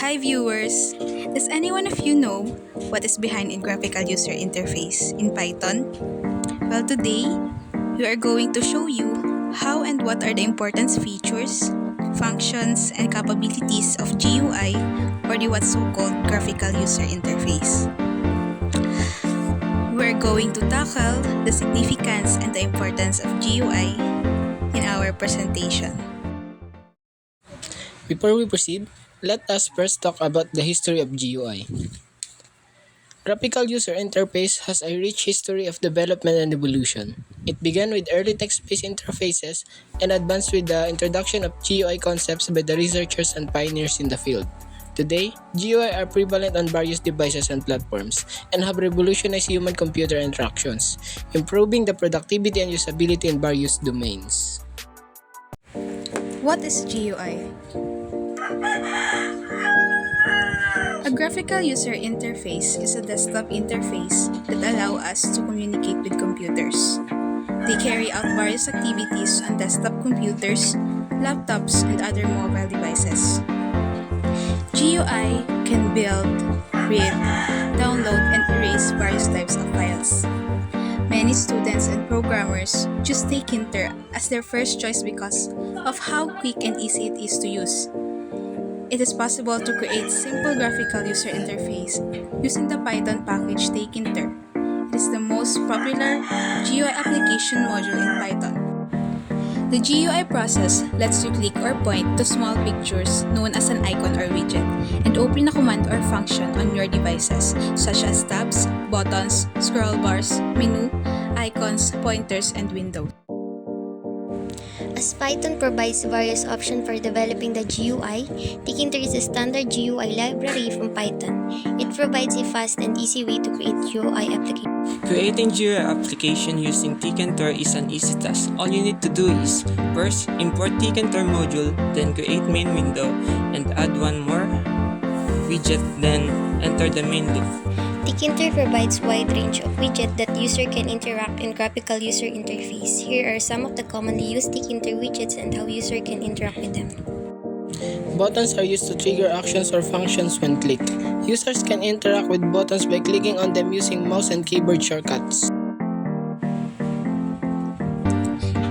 Hi viewers! Does anyone of you know what is behind a graphical user interface in Python? Well, today, we are going to show you how and what are the important features, functions, and capabilities of GUI, or the what's so-called graphical user interface. We're going to tackle the significance and the importance of GUI in our presentation. Before we proceed, let us first talk about the history of GUI. Graphical User Interface has a rich history of development and evolution. It began with early text-based interfaces and advanced with the introduction of GUI concepts by the researchers and pioneers in the field. Today, GUI are prevalent on various devices and platforms and have revolutionized human-computer interactions, improving the productivity and usability in various domains. What is GUI? A graphical user interface is a desktop interface that allow us to communicate with computers. They carry out various activities on desktop computers, laptops, and other mobile devices. GUI can build, read, download, and erase various types of files. Many students and programmers choose tkinter as their first choice because of how quick and easy it is to use. It is possible to create simple graphical user interface using the Python package tkinter. It is the most popular GUI application module in Python. The GUI process lets you click or point to small pictures known as an icon or widget and open a command or function on your devices such as tabs, buttons, scroll bars, menu, icons, pointers, and windows. As Python provides various options for developing the GUI, tkinter is a standard GUI library from Python. It provides a fast and easy way to create GUI applications. Creating GUI application using tkinter is an easy task. All you need to do is, first, import tkinter module, then create main window, and add one more widget, then enter the main loop. tkinter provides wide range of widgets that user can interact in graphical user interface. Here are some of the commonly used tkinter widgets and how user can interact with them. Buttons are used to trigger actions or functions when clicked. Users can interact with buttons by clicking on them using mouse and keyboard shortcuts.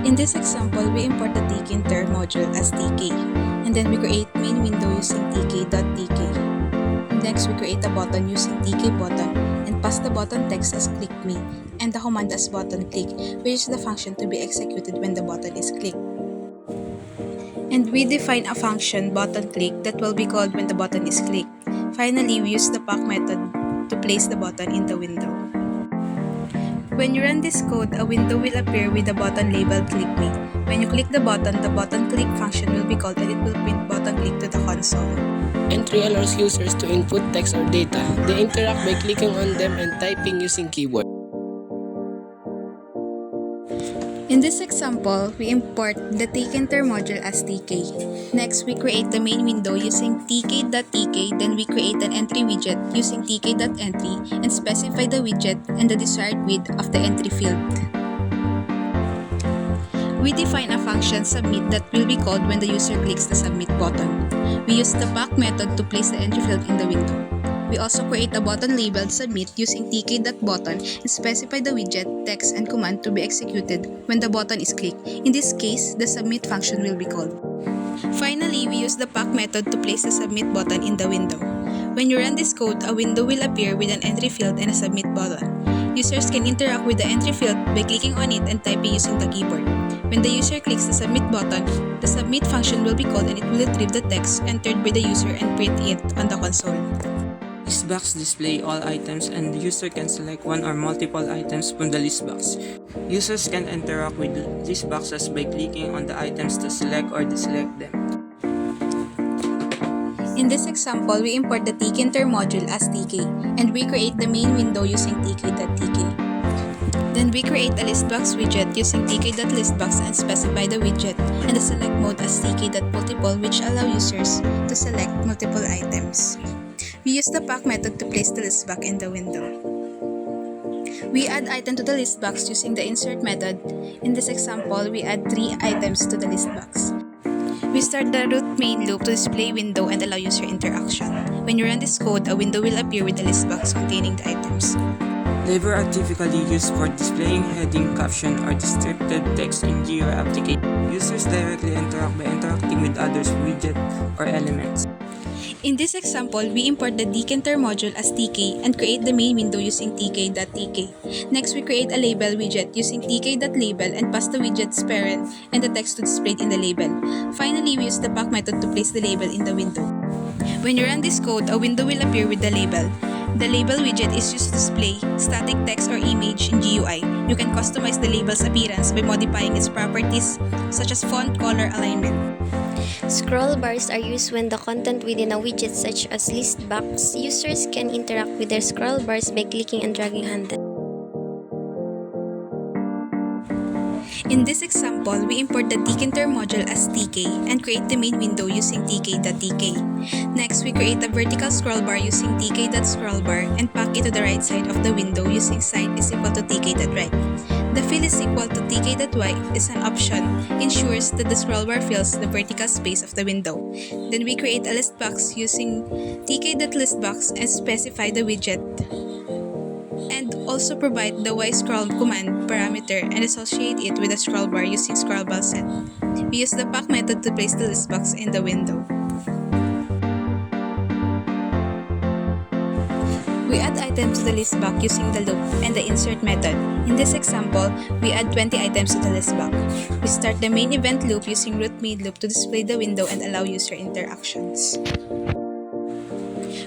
In this example, we import the tkinter module as tk, and then we create main window using tk.tk. Next, we create a button using tk button and pass the button text as click me and the command as button click, which is the function to be executed when the button is clicked. And we define a function button click that will be called when the button is clicked. Finally, we use the pack method to place the button in the window. When you run this code, a window will appear with the button labeled click me. When you click the button click function will be called and it will print button click to the console. Entry allows users to input text or data. They interact by clicking on them and typing using keyboard. In this example, we import the tkinter module as tk. Next, we create the main window using tk.tk, then we create an entry widget using tk.entry and specify the widget and the desired width of the entry field. We define a function submit that will be called when the user clicks the submit button. We use the pack method to place the entry field in the window. We also create a button labeled submit using tk.button and specify the widget, text, and command to be executed when the button is clicked. In this case, the submit function will be called. Finally, we use the pack method to place the submit button in the window. When you run this code, a window will appear with an entry field and a submit button. Users can interact with the entry field by clicking on it and typing using the keyboard. When the user clicks the submit button, the submit function will be called and it will retrieve the text entered by the user and print it on the console. List box display all items and the user can select one or multiple items from the list box. Users can interact with list boxes by clicking on the items to select or deselect them. In this example, we import the tkinter module as tk, and we create the main window using tk.tk. Then we create a listbox widget using tk.listbox and specify the widget and the select mode as tk.multiple, which allow users to select multiple items. We use the pack method to place the list box in the window. We add item to the list box using the insert method. In this example, we add 3 items to the list box. We start the root main loop to display window and allow user interaction. When you run this code, a window will appear with a list box containing the items. Labels are typically used for displaying heading, caption, or descriptive text in GUI applications. Users directly interact by interacting with others' widget or elements. In this example, we import the tkinter module as tk and create the main window using tk.tk. Next, we create a label widget using tk.label and pass the widget's parent and the text to display in the label. Finally, we use the pack method to place the label in the window. When you run this code, a window will appear with the label. The label widget is used to display static text or image in GUI. You can customize the label's appearance by modifying its properties such as font, color, alignment. Scroll bars are used when the content within a widget such as list box. Users can interact with their scroll bars by clicking and dragging handle. In this example, we import the tkinter module as tk and create the main window using tk.tk. Next, we create a vertical scroll bar using tk.scrollbar and pack it to the right side of the window using side is equal to tk.right. The fill is equal to tk.y is an option, ensures that the scroll bar fills the vertical space of the window. Then we create a list box using tk.listbox and specify the widget. And also provide the yscroll command parameter and associate it with a scroll bar using scrollbar set. We use the pack method to place the list box in the window. We add items to the list box using the loop and the insert method. In this example, we add 20 items to the list box. We start the main event loop using root main loop to display the window and allow user interactions.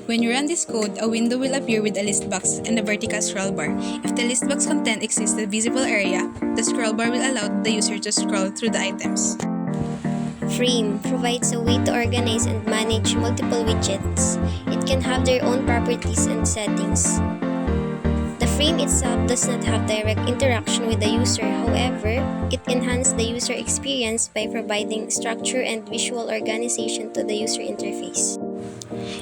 When you run this code, a window will appear with a list box and a vertical scroll bar. If the list box content exceeds the visible area, the scroll bar will allow the user to scroll through the items. Frame provides a way to organize and manage multiple widgets. It can have their own properties and settings. The frame itself does not have direct interaction with the user, however, it enhances the user experience by providing structure and visual organization to the user interface.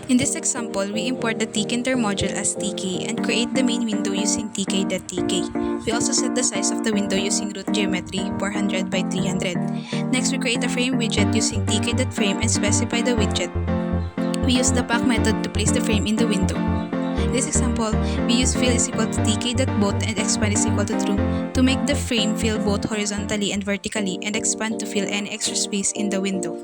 In this example, we import the tkinter module as tk and create the main window using tk.tk. We also set the size of the window using root geometry 400 by 300. Next, we create a frame widget using tk.frame and specify the widget. We use the pack method to place the frame in the window. In this example, we use fill is equal to tk.both and expand is equal to true to make the frame fill both horizontally and vertically and expand to fill any extra space in the window.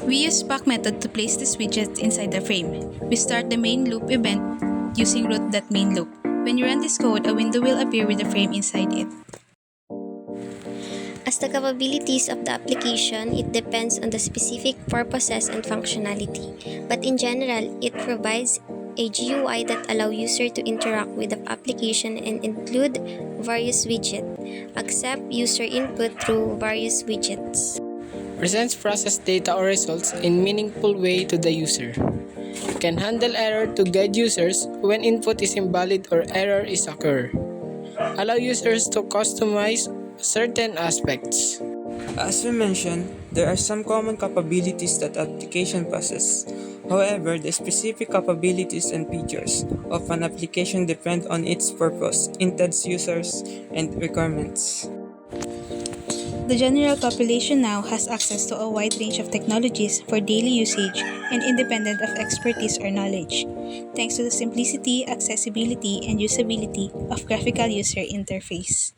We use pack method to place this widget inside the frame. We start the main loop event using root.mainLoop. When you run this code, a window will appear with the frame inside it. As the capabilities of the application, it depends on the specific purposes and functionality. But in general, it provides a GUI that allows users to interact with the application and include various widgets, accept user input through various widgets. Presents process data or results in meaningful way to the user. Can handle error to guide users when input is invalid or error is occur. Allow users to customize certain aspects. As we mentioned, there are some common capabilities that application possess. However, the specific capabilities and features of an application depend on its purpose, intents, users, and requirements. The general population now has access to a wide range of technologies for daily usage and independent of expertise or knowledge, thanks to the simplicity, accessibility, and usability of Graphical User Interface.